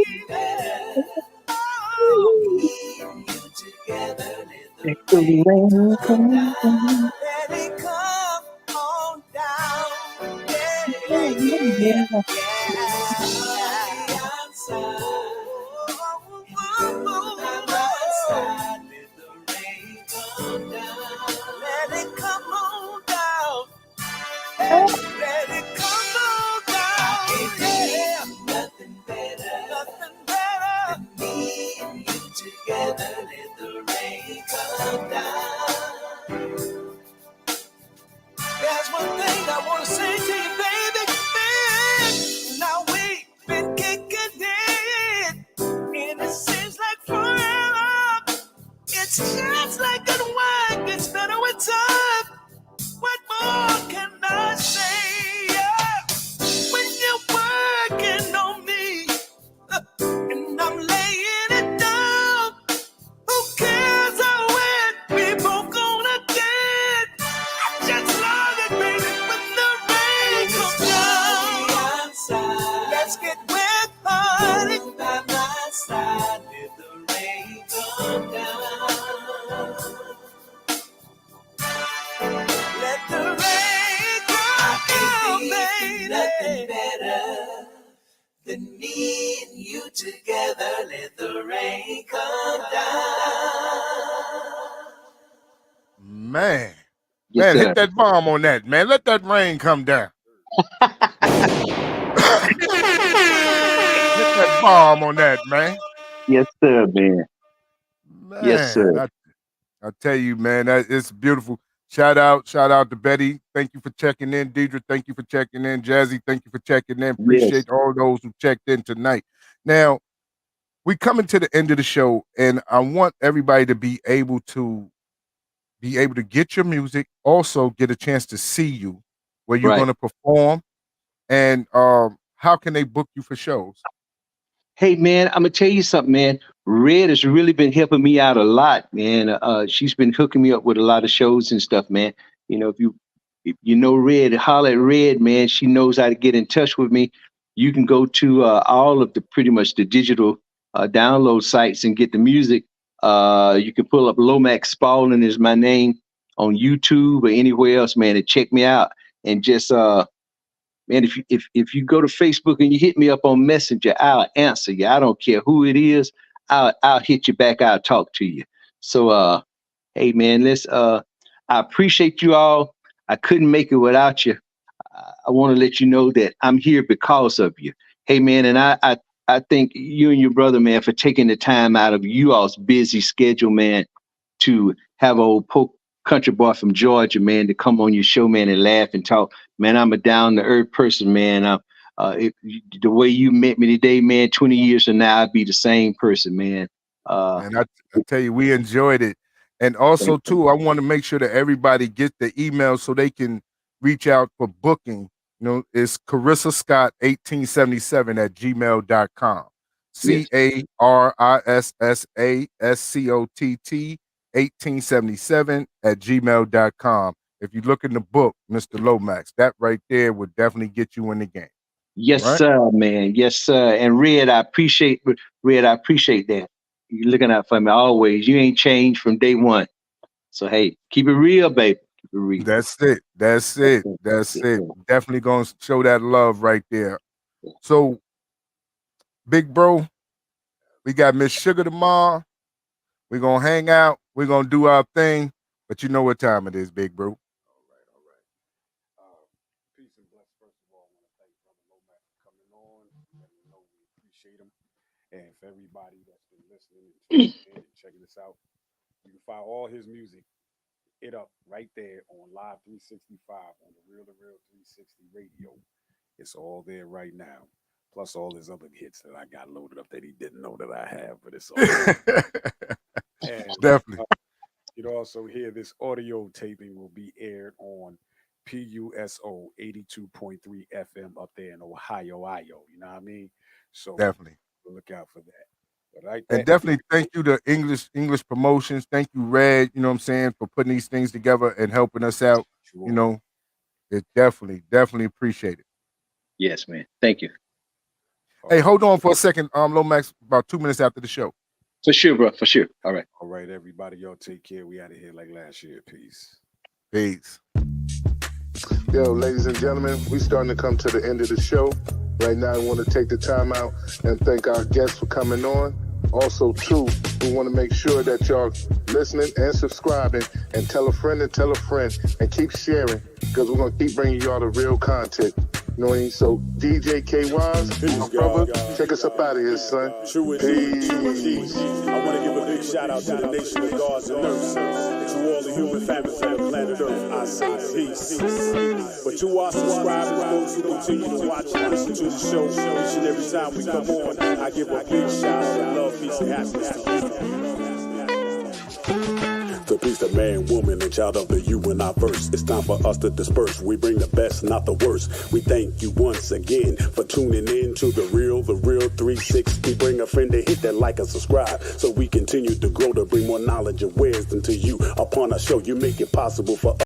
G: Oh, me and you together, let the rain come down. Let it come on down. Yeah. Outside. By my side, let the rain come down. Let it come on down. Hey, let it come on down. Yeah. Nothing better than me and you together. Let the rain come down. There's one thing I want to say to you, baby. Man, now we've been kicking it, and it seems like forever. It's just like good wine gets better with time. What more can I say? Yeah. When you're working on me, and I'm laying it down, who cares how wet we both gonna get? I just love it, baby, when the rain comes down. Let's get wet, honey. By my side, let the rain come down. Let the rain come down, baby. Nothing better than me and you together. Let the rain come down.
E: Man.
F: Yes,
E: Man,
F: sir.
E: hit that bomb on that, man. Let that rain come down. Hit that bomb on that, man.
F: Yes, sir, man. Yes, sir.
E: Man, I tell you, man, it's beautiful. Shout out to Betty. Thank you for checking in. Deidre, thank you for checking in. Jazzy, thank you for checking in.
F: Yes.
E: Appreciate all those who checked in tonight. Now, we coming to the end of the show, and I want everybody to be able to get your music, also get a chance to see you where you're
F: Right.
E: going to perform, and how can they book you for shows?
F: Hey, man, I'm gonna tell you something, man. Red has really been helping me out a lot, man. She's been hooking me up with a lot of shows and stuff, man. You know, if you know Red, holler at Red, man. She knows how to get in touch with me. You can go to all of the pretty much the digital download sites and get the music. You can pull up Lomax Spalding is my name on YouTube or anywhere else, man, and check me out. And just man, if you go to Facebook and you hit me up on Messenger, I'll answer you. I don't care who it is. I'll hit you back. I'll talk to you. So hey man, I appreciate you all. I couldn't make it without you. I want to let you know that I'm here because of you. Hey man, and I thank you and your brother, man, for taking the time out of you all's busy schedule, man, to have an old country boy from Georgia, man, to come on your show, man, and laugh and talk. Man, I'm a down-to-earth person, man. The way you met me today, man, 20 years from now, I'll be the same person, man.
E: And I tell you, we enjoyed it. And also, too, I want to make sure that everybody get the email so they can reach out for booking. You know, it's Carissa Scott 1877 at gmail.com. CARISSASCOTT 1877 at gmail.com. If you look in the book, Mr. Lomax, that right there would definitely get you in the game.
F: Yes, right? Sir, man. Yes, sir. And Red, I appreciate that. You're looking out for me always. You ain't changed from day one. So hey, keep it real, baby. Keep it real.
E: That's it. Definitely gonna show that love right there. So, big bro, we got Miss Sugar tomorrow. We're gonna hang out. We're gonna do our thing. But you know what time it is, big bro. All right. Peace and bless. First of all, I want to thank Brother Lomax for coming on. Let me know we appreciate him. And for everybody that's been listening and checking this out, you can find all his music up right there on Live 365 on the Real2reel 360 radio. It's all there right now. Plus all his other hits that I got loaded up that he didn't know that I have, but it's all and, definitely. You'd also hear this audio taping will be aired on PUSO 82.3 FM up there in Ohio, Io. You know what I mean? So definitely look out for that. Right, and definitely thank you to English Promotions. Thank you, Red, you know what I'm saying, for putting these things together and helping us out. Sure. You know, it definitely appreciate it.
F: Yes, man. Thank you.
E: Hey, hold on for a second, Lomax, about 2 minutes after the show.
F: For sure, bro. For sure. All right.
B: All right, everybody. Y'all take care. We out of here like last year. Peace.
A: Yo, ladies and gentlemen, we starting to come to the end of the show. Right now, I want to take the time out and thank our guests for coming on. Also, too, we want to make sure that y'all listening and subscribing and tell a friend and keep sharing because we're going to keep bringing y'all the real content. You know what I mean? So, DJ K-Wise, my brother, take us up out of here, son. Peace.
B: I want to give a big shout out to the nation of gods and nurses. To all the human families on the planet Earth, I say peace. But to our subscribers, those who continue to watch and listen to the show each and every time we come on, I give a big shout out of love, peace, and happiness to you. The peace of man, woman, and child of the you and I verse. It's time for us to disperse. We bring the best, not the worst. We thank you once again for tuning in to the Real 360. Bring a friend to hit that like and subscribe so we continue to grow to bring more knowledge and wisdom to you. Upon our show, you make it possible for us.